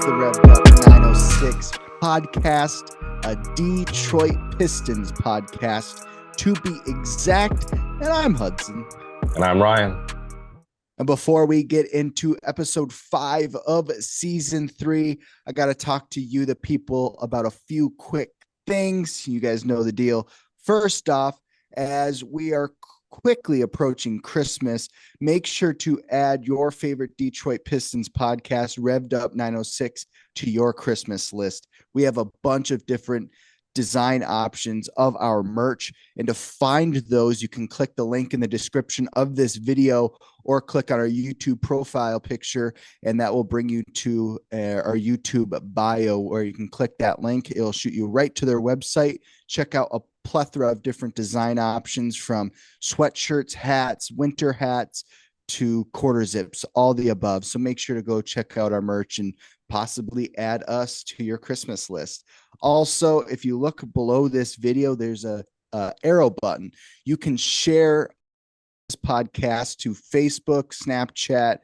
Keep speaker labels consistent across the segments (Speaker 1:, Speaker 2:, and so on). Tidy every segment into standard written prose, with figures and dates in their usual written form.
Speaker 1: the Revved Up 906 podcast, a Detroit Pistons podcast to be exact. And I'm Hudson.
Speaker 2: And I'm Ryan.
Speaker 1: And before we get into episode 5 of season 3, I got to talk to you, the people, about a few quick things. You guys know the deal. First off, as we are quickly approaching Christmas, make sure to add your favorite Detroit Pistons podcast, Revved Up 906, to your Christmas list. We have a bunch of different design options of our merch, and to find those, you can click the link in the description of this video or click on our YouTube profile picture, and that will bring you to our YouTube bio, where you can click that link. It'll shoot you right to their website. Check out a plethora of different design options, from sweatshirts, hats, winter hats, to quarter zips, all the above. So make sure to go check out our merch and possibly add us to your Christmas list. Also, if you look below this video, there's a arrow button. You can share this podcast to Facebook, Snapchat,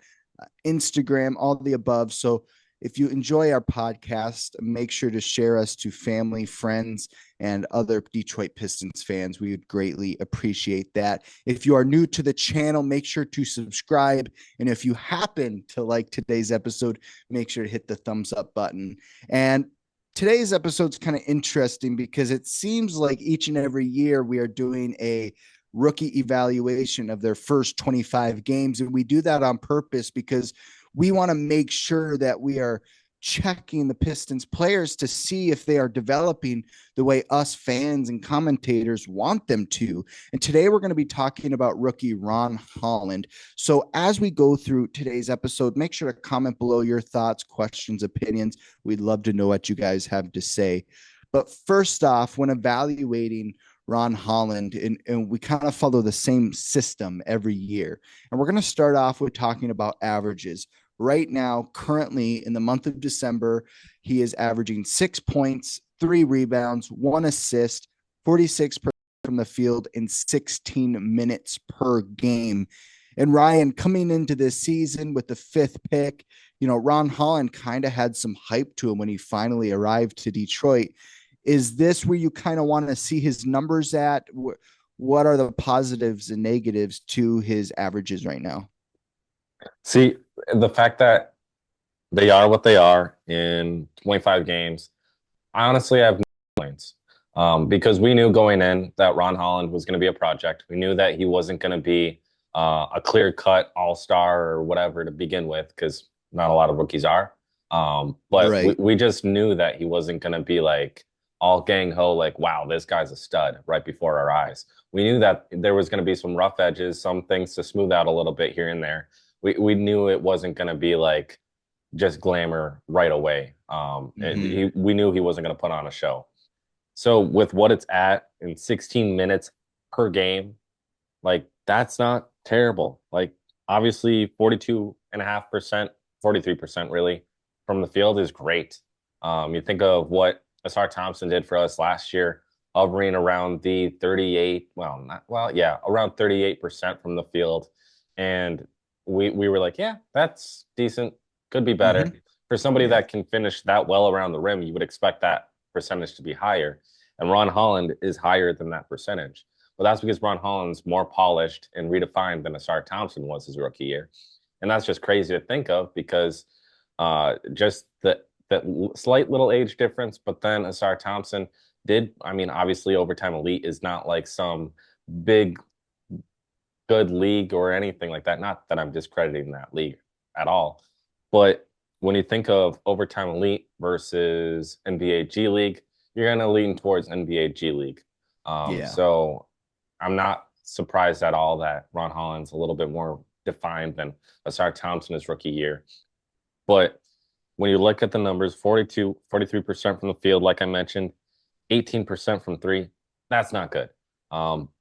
Speaker 1: Instagram, all the above. So if you enjoy our podcast, make sure to share us to family, friends, and other Detroit Pistons fans. We would greatly appreciate that. If you are new to the channel, make sure to subscribe. And if you happen to like today's episode, make sure to hit the thumbs up button. And today's episode is kind of interesting because it seems like each and every year we are doing a rookie evaluation of their first 25 games. And we do that on purpose because we want to make sure that we are checking the Pistons players to see if they are developing the way us fans and commentators want them to. And today we're going to be talking about rookie Ron Holland. So as we go through today's episode, make sure to comment below your thoughts, questions, opinions. We'd love to know what you guys have to say. But first off, when evaluating Ron Holland, and we kind of follow the same system every year. And we're going to start off with talking about averages. Right now, currently in the month of December, he is averaging 6 points, 3 rebounds, 1 assist, 46% from the field in 16 minutes per game. And Ryan, coming into this season with the 5th pick, Ron Holland kind of had some hype to him when he finally arrived to Detroit. Is this where you kind of want to see his numbers at? What are the positives and negatives to his averages right now?
Speaker 2: See, the fact that they are what they are in 25 games, I honestly have no complaints, because we knew going in that Ron Holland was going to be a project. We knew that he wasn't going to be a clear-cut all-star or whatever to begin with, because not a lot of rookies are. But
Speaker 1: right.
Speaker 2: we just knew that he wasn't going to be like all gang-ho, like, wow, this guy's a stud right before our eyes. We knew that there was going to be some rough edges, some things to smooth out a little bit here and there. We knew it wasn't going to be like just glamour right away. We knew he wasn't going to put on a show. So with what it's at in 16 minutes per game, like, that's not terrible. Like, obviously 42.5%, 43% really from the field is great. You think of what Asar Thompson did for us last year, hovering around the 38, around 38% from the field. And we were like, yeah, that's decent. Could be better. Mm-hmm. For somebody that can finish that well around the rim, you would expect that percentage to be higher. And Ron Holland is higher than that percentage. But that's because Ron Holland's more polished and redefined than Asar Thompson was his rookie year. And that's just crazy to think of, because just that slight little age difference. But then Asar Thompson obviously Overtime Elite is not like some big good league or anything like that. Not that I'm discrediting that league at all, but when you think of Overtime Elite versus NBA G League, you're going to lean towards NBA G League. So I'm not surprised at all that Ron Holland's a little bit more defined than Asar Thompson his rookie year. But when you look at the numbers, 43% from the field, like I mentioned, 18% from 3, that's not good.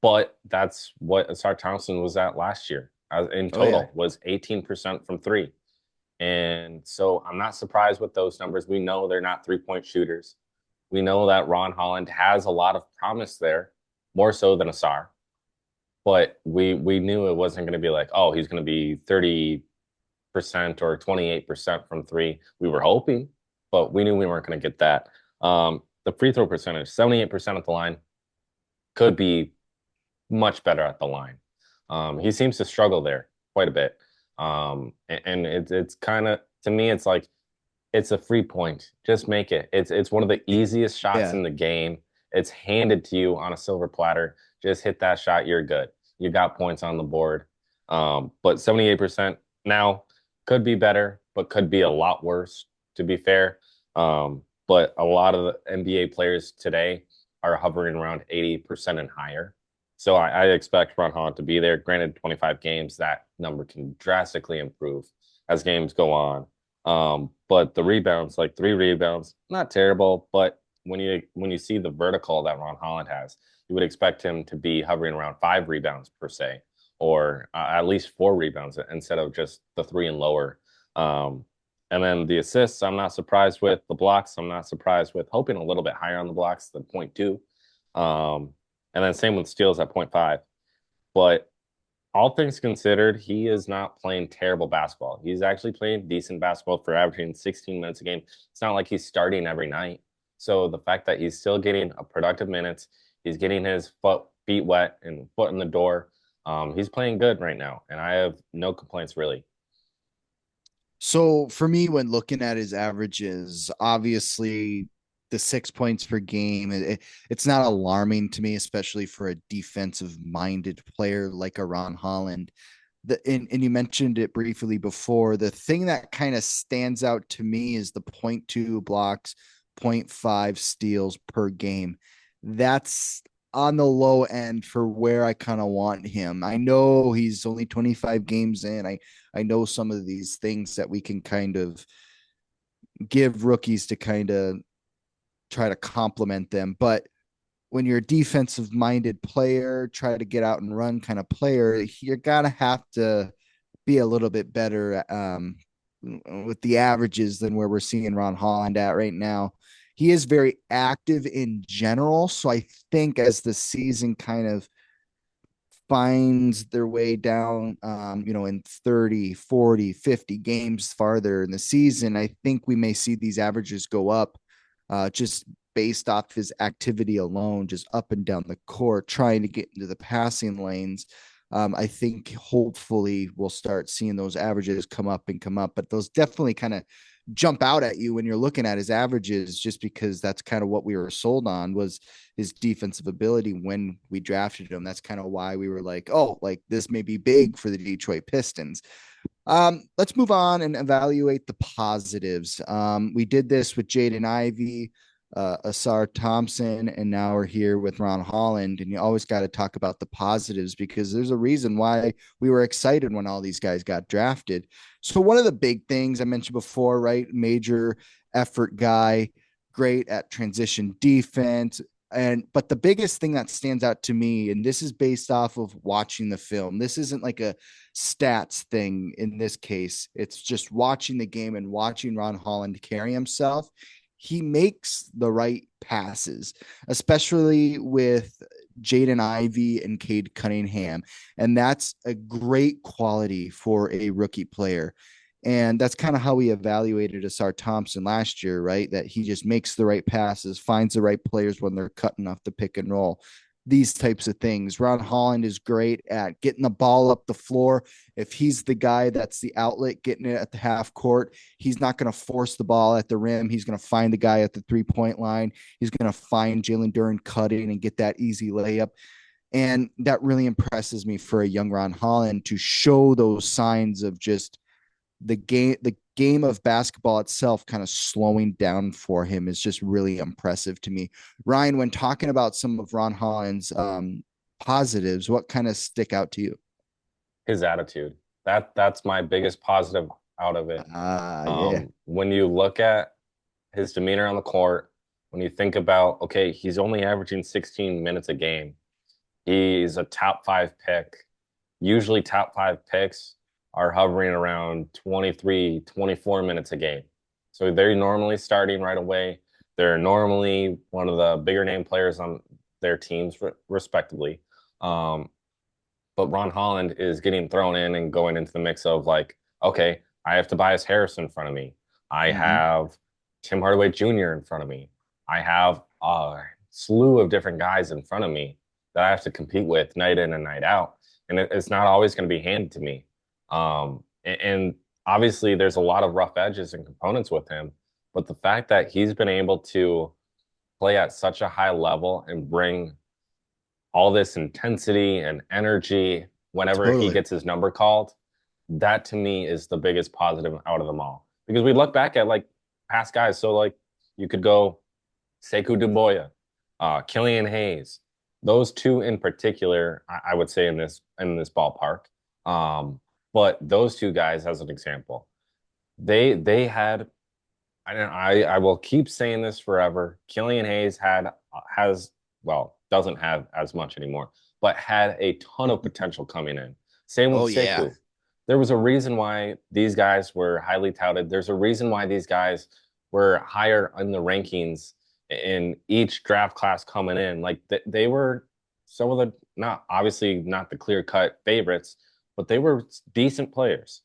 Speaker 2: But that's what Asar Thompson was at last year in total, was 18% from 3. And so I'm not surprised with those numbers. We know they're not 3-point shooters. We know that Ron Holland has a lot of promise there, more so than Asar. But we knew it wasn't going to be like, oh, he's going to be 30% or 28% from 3. We were hoping, but we knew we weren't going to get that. The free throw percentage, 78% at the line, could be much better at the line. He seems to struggle there quite a bit. And it's kind of, to me, it's like it's a free point. Just make it. It's one of the easiest shots
Speaker 1: Yeah.
Speaker 2: in the game. It's handed to you on a silver platter. Just hit that shot, you're good. You got points on the board. But 78% now could be better, but could be a lot worse, to be fair. But a lot of the NBA players today are hovering around 80% and higher. So I expect Ron Holland to be there. Granted, 25 games, that number can drastically improve as games go on. But the rebounds, like 3 rebounds, not terrible. But when you see the vertical that Ron Holland has, you would expect him to be hovering around 5 rebounds per se, or at least 4 rebounds instead of just the 3 and lower. Um, and then the assists, I'm not surprised with. The blocks, I'm not surprised with. Hoping a little bit higher on the blocks than 0.2. And then same with steals at 0.5. But all things considered, he is not playing terrible basketball. He's actually playing decent basketball for averaging 16 minutes a game. It's not like he's starting every night. So the fact that he's still getting a productive minutes, he's getting his feet wet and foot in the door. He's playing good right now, and I have no complaints really.
Speaker 1: So for me, when looking at his averages, obviously the 6 points per game, it's not alarming to me, especially for a defensive minded player like a Ron Holland. And you mentioned it briefly before. The thing that kind of stands out to me is the 0.2 blocks, 0.5 steals per game. That's on the low end for where I kind of want him. I know he's only 25 games in. I know some of these things that we can kind of give rookies to kind of try to complement them, but when you're a defensive minded player, try to get out and run kind of player, you're gonna have to be a little bit better with the averages than where we're seeing Ron Holland at right now. He is very active in general. So I think as the season kind of finds their way down, in 30, 40, 50 games farther in the season, I think we may see these averages go up just based off his activity alone, just up and down the court, trying to get into the passing lanes. I think hopefully we'll start seeing those averages come up and come up, but those definitely kind of jump out at you when you're looking at his averages, just because that's kind of what we were sold on was his defensive ability when we drafted him. That's kind of why we were like, oh, like this may be big for the Detroit Pistons. Let's move on and evaluate the positives. We did this with Jaden Ivey, Asar Thompson, and now we're here with Ron Holland. And you always got to talk about the positives because there's a reason why we were excited when all these guys got drafted. So one of the big things I mentioned before, right? Major effort guy, great at transition defense. But the biggest thing that stands out to me, and this is based off of watching the film, this isn't like a stats thing in this case. It's just watching the game and watching Ron Holland carry himself. He makes the right passes, especially with Jaden Ivey and Cade Cunningham. And that's a great quality for a rookie player. And that's kind of how we evaluated Asar Thompson last year, right? That he just makes the right passes, finds the right players when they're cutting off the pick and roll, these types of things. Ron Holland is great at getting the ball up the floor. If he's the guy that's the outlet, getting it at the half court, he's not going to force the ball at the rim. He's going to find the guy at the 3-point line. He's going to find Jalen Duren cutting and get that easy layup. And that really impresses me for a young Ron Holland to show those signs of just the game of basketball itself kind of slowing down for him is just really impressive to me. Ryan, when talking about some of Ron Holland's positives, what kind of stick out to you?
Speaker 2: His attitude. That's my biggest positive out of it.
Speaker 1: Yeah.
Speaker 2: When you look at his demeanor on the court, when you think about, okay, he's only averaging 16 minutes a game. He's a top 5 pick. Usually top 5 picks are hovering around 23, 24 minutes a game. So they're normally starting right away. They're normally one of the bigger name players on their teams, respectively. But Ron Holland is getting thrown in and going into the mix of like, okay, I have Tobias Harris in front of me. I
Speaker 1: Mm-hmm.
Speaker 2: have Tim Hardaway Jr. in front of me. I have a slew of different guys in front of me that I have to compete with night in and night out. And it's not always going to be handed to me. And obviously, there's a lot of rough edges and components with him. But the fact that he's been able to play at such a high level and bring all this intensity and energy whenever he
Speaker 1: Totally.
Speaker 2: gets his number called, that to me is the biggest positive out of them all. Because we look back at like past guys, so like you could go Sekou Doumbouya, Killian Hayes, those two in particular, I would say in this ballpark. Um, but those two guys, as an example, they had I will keep saying this forever. Killian Hayes has well, doesn't have as much anymore, but had a ton of potential coming in. Same with
Speaker 1: Oh yeah.
Speaker 2: Sekou. There was a reason why these guys were highly touted. There's a reason why these guys were higher in the rankings in each draft class coming in. Like they were some of the not obviously not the clear cut favorites, but they were decent players.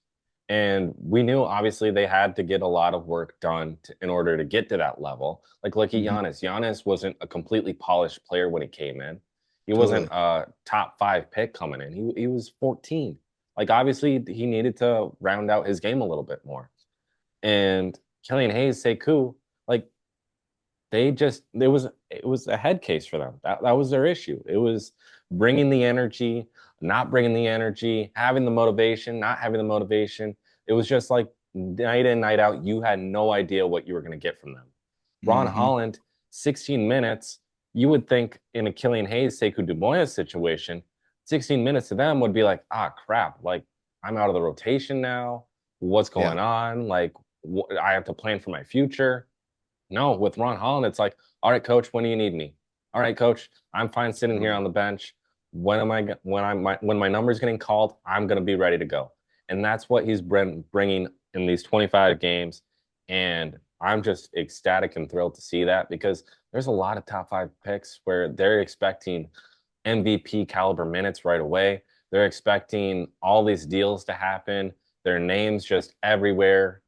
Speaker 2: And we knew obviously they had to get a lot of work done in order to get to that level. Like look at
Speaker 1: Mhm.
Speaker 2: Giannis. Giannis wasn't a completely polished player when he came in. He wasn't
Speaker 1: Totally.
Speaker 2: a top five pick coming in. He was 14. Like obviously he needed to round out his game a little bit more. And Killian Hayes, Sekou, like it was a head case for them. That was their issue. It was bringing the energy, not bringing the energy, having the motivation, not having the motivation. It was just like night in, night out. You had no idea what you were going to get from them. Ron
Speaker 1: Hmm.
Speaker 2: Holland, 16 minutes. You would think in a Killian Hayes, Sekou Doumbouya situation, 16 minutes to them would be like, ah, crap. Like I'm out of the rotation now. What's
Speaker 1: Yeah.
Speaker 2: going on? Like I have to plan for my future. No, with Ron Holland, it's like, all right, coach, when do you need me? All right, coach, I'm fine sitting here
Speaker 1: Totally.
Speaker 2: on the bench. When my number's getting called, I'm going to be ready to go. And that's what he's bringing in these 25 games. And I'm just ecstatic and thrilled to see that because there's a lot of top five picks where they're expecting MVP caliber minutes right away. They're expecting all these deals to happen, their names just everywhere.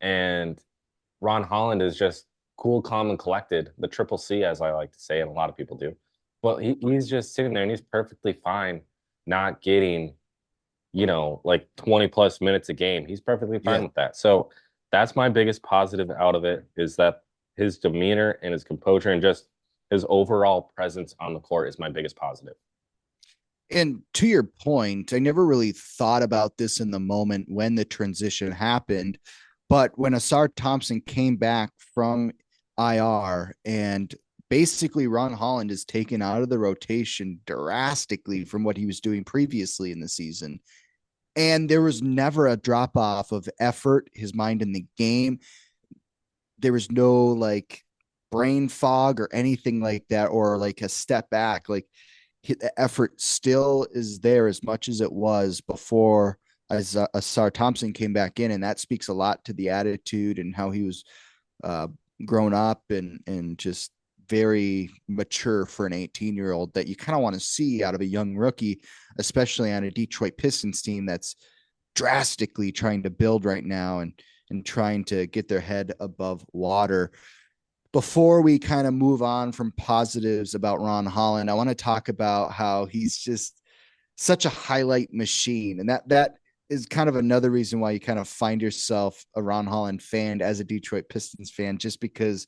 Speaker 2: And Ron Holland is just cool, calm, and collected, the triple C, as I like to say, and a lot of people do. But he's just sitting there and he's perfectly fine not getting, like 20 plus minutes a game. He's perfectly fine
Speaker 1: Yeah.
Speaker 2: with that. So that's my biggest positive out of it is that his demeanor and his composure and just his overall presence on the court is my biggest positive.
Speaker 1: And to your point, I never really thought about this in the moment when the transition happened. But when Asar Thompson came back from IR and basically Ron Holland is taken out of the rotation drastically from what he was doing previously in the season. And there was never a drop off of effort, his mind in the game. There was no like brain fog or anything like that, or like a step back. Like the effort still is there as much as it was before as Asar Thompson came back in, and that speaks a lot to the attitude and how he was uh, grown up and just very mature for an 18-year-old that you kind of want to see out of a young rookie, especially on a Detroit Pistons team that's drastically trying to build right now and trying to get their head above water. Before we kind of move on from positives about Ron Holland, I want to talk about how he's just such a highlight machine. And that is kind of another reason why you kind of find yourself a Ron Holland fan as a Detroit Pistons fan, just because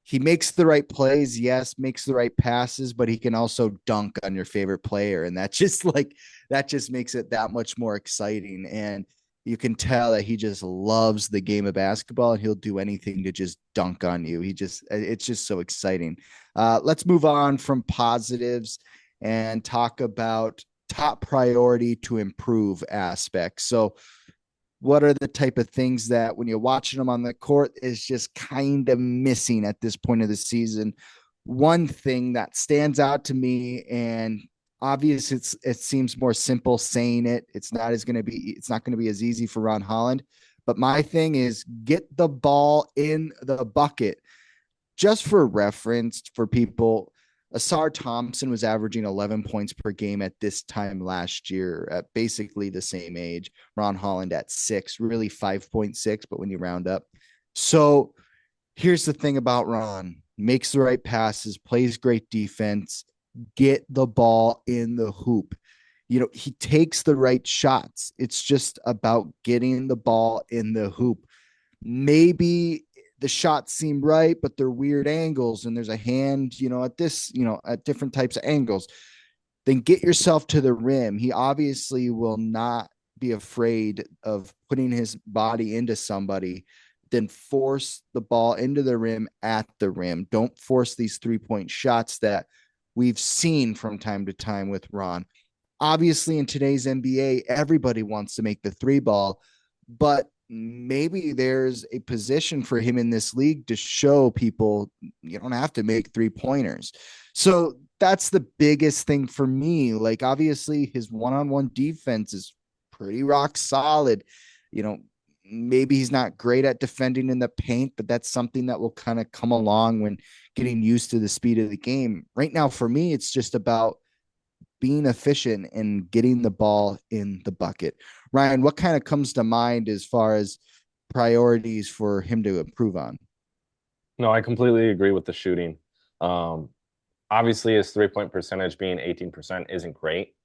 Speaker 1: he makes the right plays, yes, makes the right passes, but he can also dunk on your favorite player. And that just makes it that much more exciting. And you can tell that he just loves the game of basketball and he'll do anything to just dunk on you. It's just so exciting. Let's move on from positives and talk about top priority to improve aspects. So, what are the type of things that when you're watching them on the court is just kind of missing at this point of the season? One thing that stands out to me, and obvious it seems more simple saying it, it's not going to be as easy for Ron Holland, but my thing is get the ball in the bucket. Just for reference for people, Asar Thompson was averaging 11 points per game at this time last year at basically the same age. Ron Holland at 6, really 5.6, but when you round up. So Here's the thing about Ron: makes the right passes, plays great defense, get the ball in the hoop. He takes the right shots. It's just about getting the ball in the hoop. Maybe the shots seem right, but they're weird angles, and there's a hand, at this, at different types of angles. Then get yourself to the rim. He obviously will not be afraid of putting his body into somebody. Then force the ball into the rim at the rim. Don't force these 3-point shots that we've seen from time to time with Ron. Obviously, in today's NBA, everybody wants to make the three ball, but maybe there's a position for him in this league to show people you don't have to make 3-pointers. So that's the biggest thing for me. Like, obviously, his one-on-one defense is pretty rock solid. You know, maybe he's not great at defending in the paint, but that's something that will kind of come along when getting used to the speed of the game. Right now, for me, it's just about being efficient and getting the ball in the bucket. Ryan, what kind of comes to mind as far as priorities for him to improve on?
Speaker 2: No, I completely agree with the shooting. Um, Obviously, his 3-point percentage being 18% isn't great,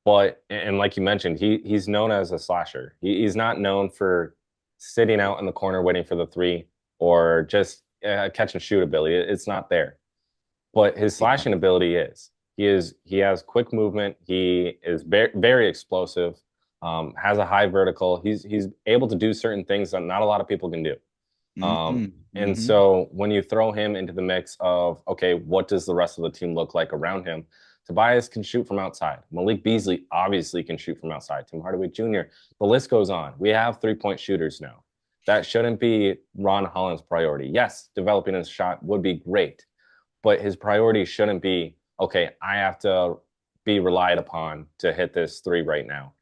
Speaker 2: but and like you mentioned, he's known as a slasher. He's not known for sitting out in the corner waiting for the three or just catch and shoot ability. It's not there. But his
Speaker 1: Yeah.
Speaker 2: slashing ability is. He has quick movement. He is very explosive. Has a high vertical. He's able to do certain things that not a lot of people can do.
Speaker 1: Mm-hmm.
Speaker 2: And
Speaker 1: Mm-hmm.
Speaker 2: so when you throw him into the mix of, okay, what does the rest of the team look like around him? Tobias can shoot from outside. Malik Beasley obviously can shoot from outside. Tim Hardaway Jr. The list goes on. We have 3-point shooters now. That shouldn't be Ron Holland's priority. Yes, developing his shot would be great, but his priority shouldn't be, okay, I have to be relied upon to hit this three right now.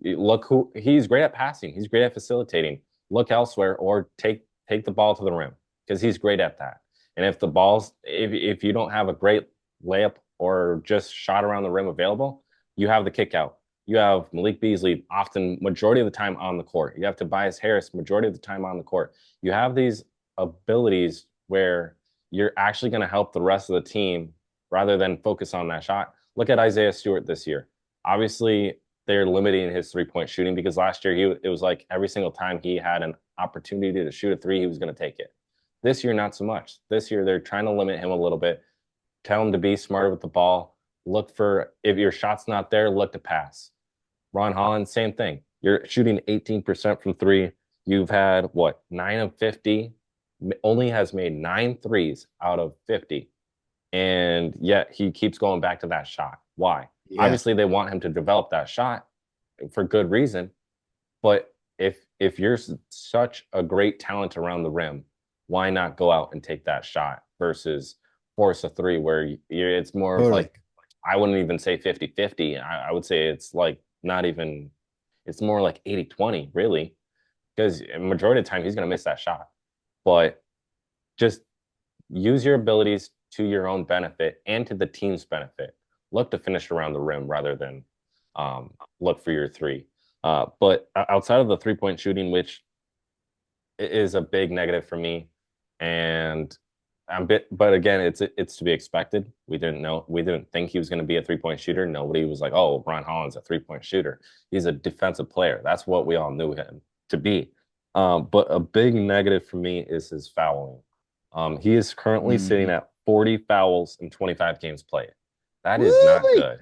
Speaker 2: Look who he's great at passing. He's great at facilitating. Look elsewhere or take the ball to the rim because he's great at that. And if the balls, if you don't have a great layup or just shot around the rim available, you have the kick out. You have Malik Beasley often majority of the time on the court. You have Tobias Harris majority of the time on the court. You have these abilities where you're actually going to help the rest of the team rather than focus on that shot. Look at Isaiah Stewart this year. Obviously, they're limiting his 3-point shooting because last year it was like every single time he had an opportunity to shoot a three, he was going to take it. This year, not so much. This year, they're trying to limit him a little bit, tell him to be smarter with the ball. Look for, if your shot's not there, look to pass. Ron Holland, same thing. You're shooting 18% from three. You've had what, 9 of 50, only has made 9 threes out of 50. And yet he keeps going back to that shot. Why?
Speaker 1: Yeah.
Speaker 2: Obviously, they want him to develop that shot for good reason. But if you're such a great talent around the rim, why not go out and take that shot versus force a three where it's more of
Speaker 1: Totally.
Speaker 2: like, I wouldn't even say 50-50. I would say it's like not even, it's more like 80-20, really, because majority of the time he's going to miss that shot. But just use your abilities to your own benefit and to the team's benefit. Look to finish around the rim rather than look for your three. But outside of the 3-point shooting, which is a big negative for me, and but again, it's to be expected. We didn't think he was going to be a 3-point shooter. Nobody was like, oh, Ron Holland's a 3-point shooter. He's a defensive player. That's what we all knew him to be. But a big negative for me is his fouling. He is currently sitting
Speaker 1: Mm-hmm.
Speaker 2: at 40 fouls in 25 games played. That is not
Speaker 1: Woo-wee.
Speaker 2: good.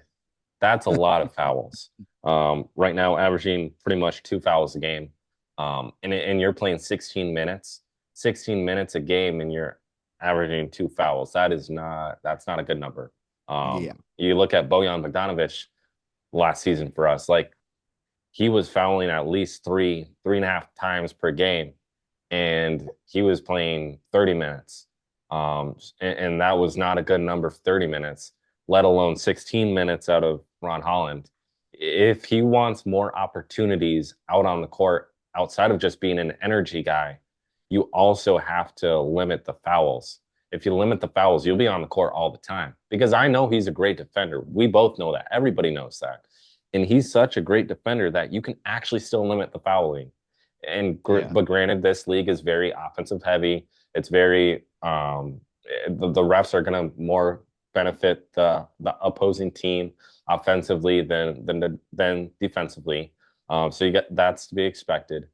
Speaker 2: That's a lot of fouls. Right now, averaging pretty much 2 fouls a game. And you're playing 16 minutes a game, and you're averaging 2 fouls. That's not a good number.
Speaker 1: Yeah.
Speaker 2: You look at Bojan Bogdanovic last season for us, like he was fouling at least 3.5 times per game, and he was playing 30 minutes. And that was not a good number for 30 minutes, let alone 16 minutes out of Ron Holland. If he wants more opportunities out on the court outside of just being an energy guy, you also have to limit the fouls. If you limit the fouls, you'll be on the court all the time. Because I know he's a great defender. We both know that. Everybody knows that. And he's such a great defender that you can actually still limit the fouling.
Speaker 1: Yeah.
Speaker 2: But granted, this league is very offensive heavy. It's very the refs are going to more benefit the opposing team offensively than defensively. So you get that's to be expected.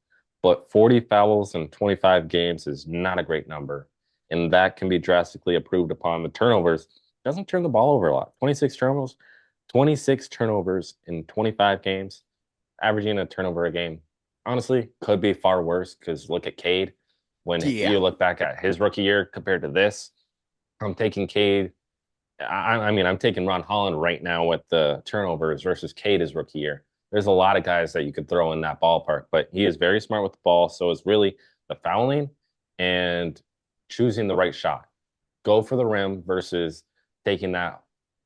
Speaker 2: But 40 fouls in 25 games is not a great number, and that can be drastically improved upon. The turnovers doesn't turn the ball over a lot. 26 turnovers in 25 games, averaging a turnover a game. Honestly, could be far worse because look at Cade. When
Speaker 1: Yeah.
Speaker 2: you look back at his rookie year compared to this, I'm taking Cade. I mean, I'm taking Ron Holland right now with the turnovers versus Cade his rookie year. There's a lot of guys that you could throw in that ballpark, but he is very smart with the ball. So it's really the fouling and choosing the right shot. Go for the rim versus taking that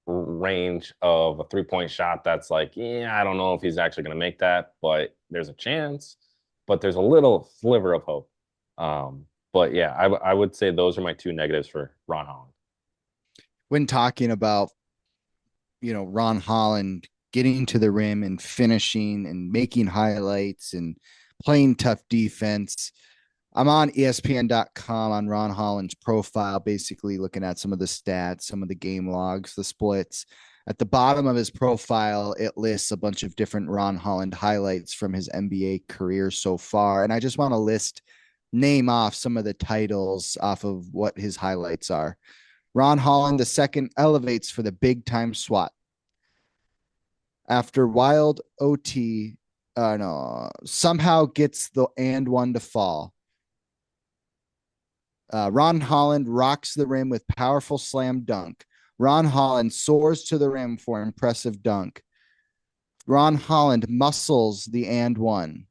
Speaker 2: range of a 3-point shot that's like, yeah, I don't know if he's actually going to make that, but there's a chance. But there's a little sliver of hope. But yeah, I would say those are my two negatives for Ron Holland.
Speaker 1: When talking about, Ron Holland getting to the rim and finishing and making highlights and playing tough defense, I'm on ESPN.com on Ron Holland's profile, basically looking at some of the stats, some of the game logs, the splits. At the bottom of his profile, it lists a bunch of different Ron Holland highlights from his NBA career so far. And I just want to name off some of the titles off of what his highlights are. Ron Holland the second elevates for the big time SWAT. After wild OT, no, somehow gets the and one to fall. Ron Holland rocks the rim with powerful slam dunk. Ron Holland soars to the rim for impressive dunk. Ron Holland muscles the and one.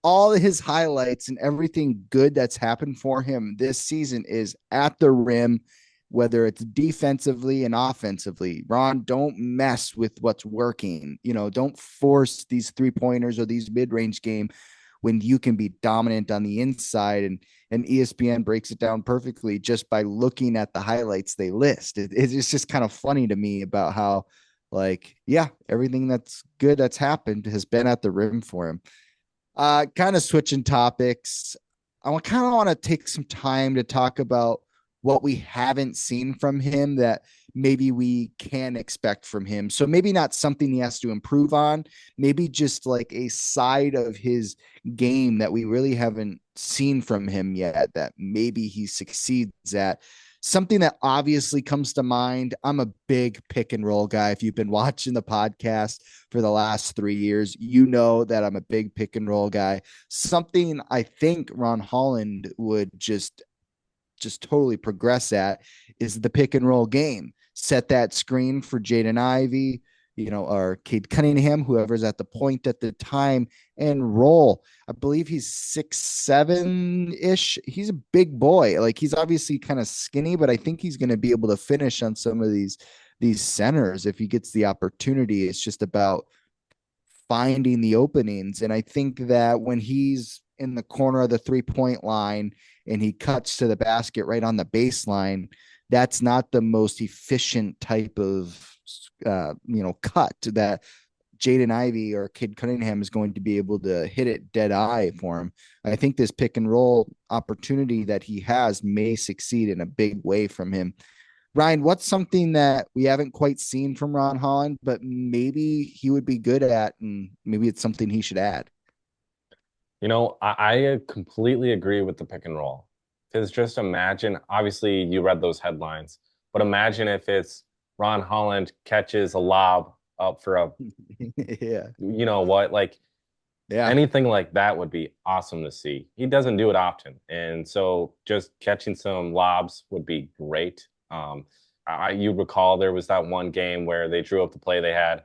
Speaker 1: All of his highlights and everything good that's happened for him this season is at the rim, whether it's defensively and offensively. Ron, don't mess with what's working. Don't force these 3-pointers or these mid-range game when you can be dominant on the inside. And ESPN breaks it down perfectly just by looking at the highlights they list. It's just kind of funny to me about how, everything that's good that's happened has been at the rim for him. Kind of switching topics. I kind of want to take some time to talk about what we haven't seen from him that maybe we can expect from him. So maybe not something he has to improve on, maybe just like a side of his game that we really haven't seen from him yet that maybe he succeeds at. Something that obviously comes to mind. I'm a big pick and roll guy. If you've been watching the podcast for the last 3 years, you know that I'm a big pick and roll guy. Something I think Ron Holland would just totally progress at is the pick and roll game. Set that screen for Jaden Ivey, or Cade Cunningham, whoever's at the point at the time, and roll. I believe he's 6'7" ish. He's a big boy. Like, he's obviously kind of skinny, but I think he's going to be able to finish on some of these centers if he gets the opportunity. It's just about finding the openings. And I think that when he's in the corner of the 3-point line and he cuts to the basket right on the baseline, that's not the most efficient type of cut that Jaden Ivey or Kid Cunningham is going to be able to hit it dead eye for him. I think this pick and roll opportunity that he has may succeed in a big way from him. Ryan, what's something that we haven't quite seen from Ron Holland, but maybe he would be good at, and maybe it's something he should add?
Speaker 2: I completely agree with the pick and roll. Because just imagine, obviously you read those headlines, but imagine if it's Ron Holland catches a lob up for a,
Speaker 1: Yeah.
Speaker 2: you know what, like
Speaker 1: Yeah.
Speaker 2: anything like that would be awesome to see. He doesn't do it often. And so just catching some lobs would be great. You recall there was that one game where they drew up the play they had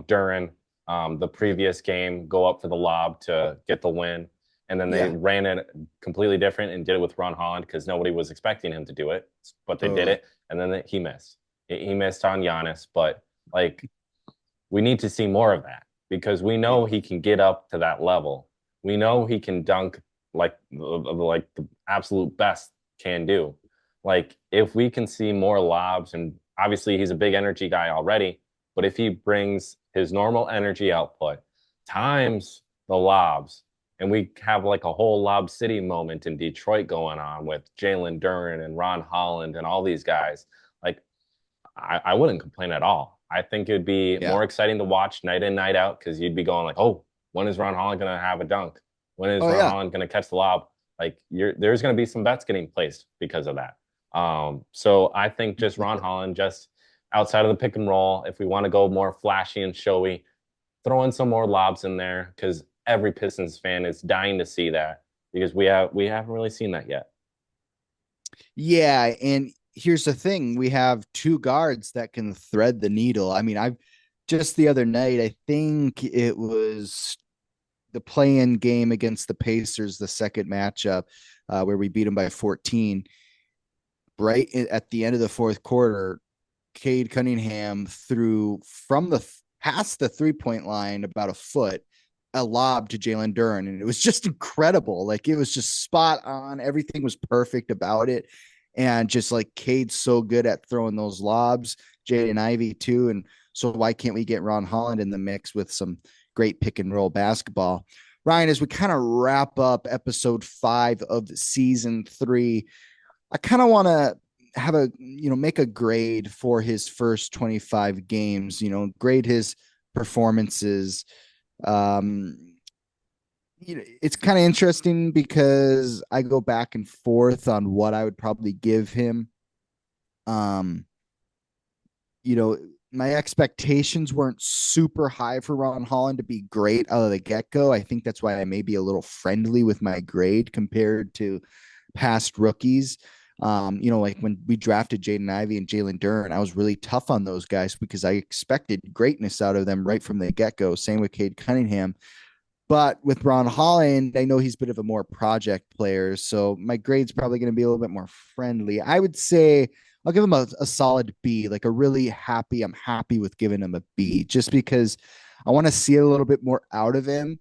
Speaker 2: Duran the previous game go up for the lob to get the win. And then they
Speaker 1: Yeah.
Speaker 2: ran it completely different and did it with Ron Holland because nobody was expecting him to do it, but they did
Speaker 1: Totally.
Speaker 2: it. And then he missed. He missed on Giannis, but like we need to see more of that because we know he can get up to that level. We know he can dunk like the absolute best can do. Like if we can see more lobs, and obviously he's a big energy guy already, but if he brings his normal energy output times the lobs and we have like a whole Lob City moment in Detroit going on with Jalen Duren and Ron Holland and all these guys. Like, I wouldn't complain at all. I think it'd be
Speaker 1: Yeah.
Speaker 2: more exciting to watch night in, night out because you'd be going like, oh, when is Ron Holland going to have a dunk? When is
Speaker 1: Oh
Speaker 2: Ron
Speaker 1: yeah.
Speaker 2: Holland going to catch the lob? Like, there's going to be some bets getting placed because of that. So I think just Ron Holland, just outside of the pick and roll, if we want to go more flashy and showy, throw in some more lobs in there because every Pistons fan is dying to see that because we haven't really seen that yet.
Speaker 1: Yeah, and here's the thing: we have two guards that can thread the needle. I mean, I've just the other night, I think it was the play-in game against the Pacers, the second matchup, where we beat them by 14. Right at the end of the fourth quarter, Cade Cunningham threw from the past the 3-point line about a foot, a lob to Jalen Duren, and it was just incredible. Like it was just spot on. Everything was perfect about it, and just like Cade's so good at throwing those lobs, Jaden Ivey too, and so why can't we get Ron Holland in the mix with some great pick and roll basketball? Ryan, as we kind of wrap up episode 5 of season 3, I kind of want to have a, make a grade for his first 25 games, grade his performances. Um, it's kind of interesting because I go back and forth on what I would probably give him. Um, you know, my expectations weren't super high for Ron Holland to be great out of the get go. I think that's why I may be a little friendly with my grade compared to past rookies. Like when we drafted Jaden Ivey and Jalen Duren, I was really tough on those guys because I expected greatness out of them right from the get go. Same with Cade Cunningham. But with Ron Holland, I know he's a bit of a more project player. So my grade's probably going to be a little bit more friendly. I would say I'll give him a solid B, like a really happy. I'm happy with giving him a B just because I want to see a little bit more out of him,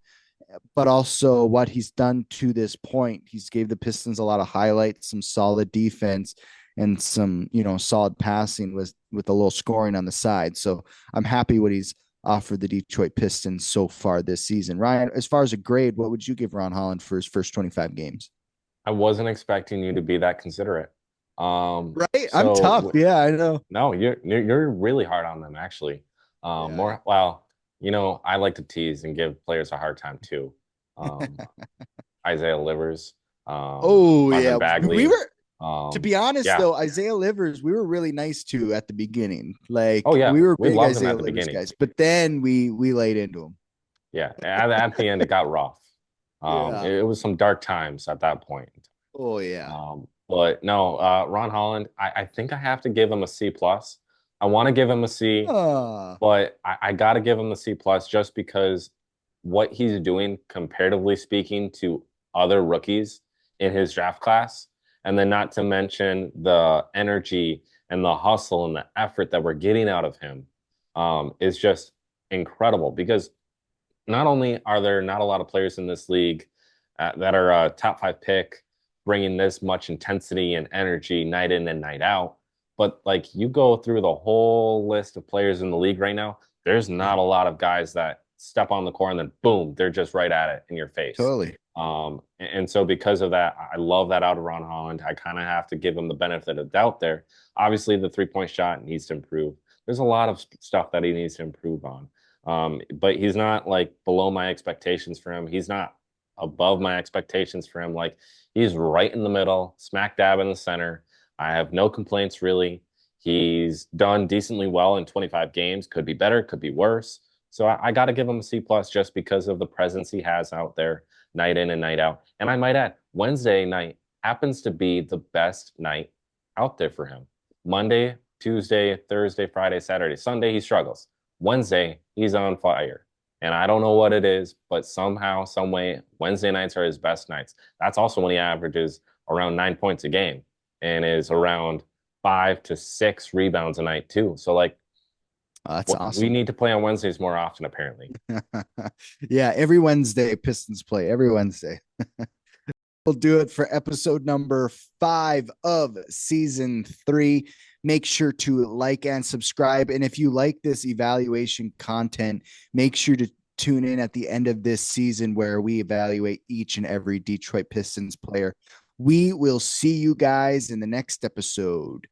Speaker 1: but also what he's done to this point. He's gave the Pistons a lot of highlights, some solid defense, and some solid passing with a little scoring on the side. So I'm happy what he's offered the Detroit Pistons so far this season. Ryan, as far as a grade, what would you give Ron Holland for his first 25 games?
Speaker 2: I wasn't expecting you to be that considerate.
Speaker 1: Right, I'm tough.
Speaker 2: So
Speaker 1: Yeah, I know.
Speaker 2: no, you're really hard on them actually.
Speaker 1: Yeah.
Speaker 2: More well, I like to tease and give players a hard time too. Um, Isaiah Livers,
Speaker 1: Oh
Speaker 2: Marvin
Speaker 1: yeah, we
Speaker 2: Bagley.
Speaker 1: were. To be honest,
Speaker 2: Yeah.
Speaker 1: though, Isaiah Livers, we were really nice to at the beginning.
Speaker 2: Oh
Speaker 1: Like
Speaker 2: yeah,
Speaker 1: we were
Speaker 2: we
Speaker 1: big
Speaker 2: loved him
Speaker 1: Isaiah
Speaker 2: at the
Speaker 1: Livers
Speaker 2: beginning.
Speaker 1: guys, but then we laid into him.
Speaker 2: Yeah, at the end it got rough.
Speaker 1: Yeah.
Speaker 2: It was some dark times at that point.
Speaker 1: Oh yeah.
Speaker 2: But no, Ron Holland, I think I have to give him a C plus. I want to give him a C,
Speaker 1: Ah,
Speaker 2: but I got to give him the C plus just because what he's doing comparatively speaking to other rookies in his draft class, and then not to mention the energy and the hustle and the effort that we're getting out of him, is just incredible. Because not only are there not a lot of players in this league that are a top 5 pick, bringing this much intensity and energy night in and night out, but like you go through the whole list of players in the league right now, there's
Speaker 1: yeah,
Speaker 2: not a lot of guys that step on the court and then boom, they're just right at it in your face.
Speaker 1: totally.
Speaker 2: And so because of that, I love that out of Ron Holland. I kind of have to give him the benefit of doubt there. Obviously, the 3-point shot needs to improve. There's a lot of stuff that he needs to improve on. But he's not like below my expectations for him. He's not above my expectations for him. Like he's right in the middle, smack dab in the center. I have no complaints really. He's done decently well in 25 games. Could be better, could be worse. So I got to give him a C plus just because of the presence he has out there night in and night out. And I might add, Wednesday night happens to be the best night out there for him. Monday, Tuesday, Thursday, Friday, Saturday, Sunday, he struggles. Wednesday, he's on fire. And I don't know what it is, but somehow, some way, Wednesday nights are his best nights. That's also when he averages around 9 points a game and is around 5 to 6 rebounds a night too. So like
Speaker 1: That's
Speaker 2: we
Speaker 1: awesome.
Speaker 2: need to play on Wednesdays more often, apparently.
Speaker 1: Yeah, every Wednesday Pistons play every Wednesday. We'll do it for episode number 5 of season 3. Make sure to like and subscribe. And if you like this evaluation content, make sure to tune in at the end of this season where we evaluate each and every Detroit Pistons player. We will see you guys in the next episode.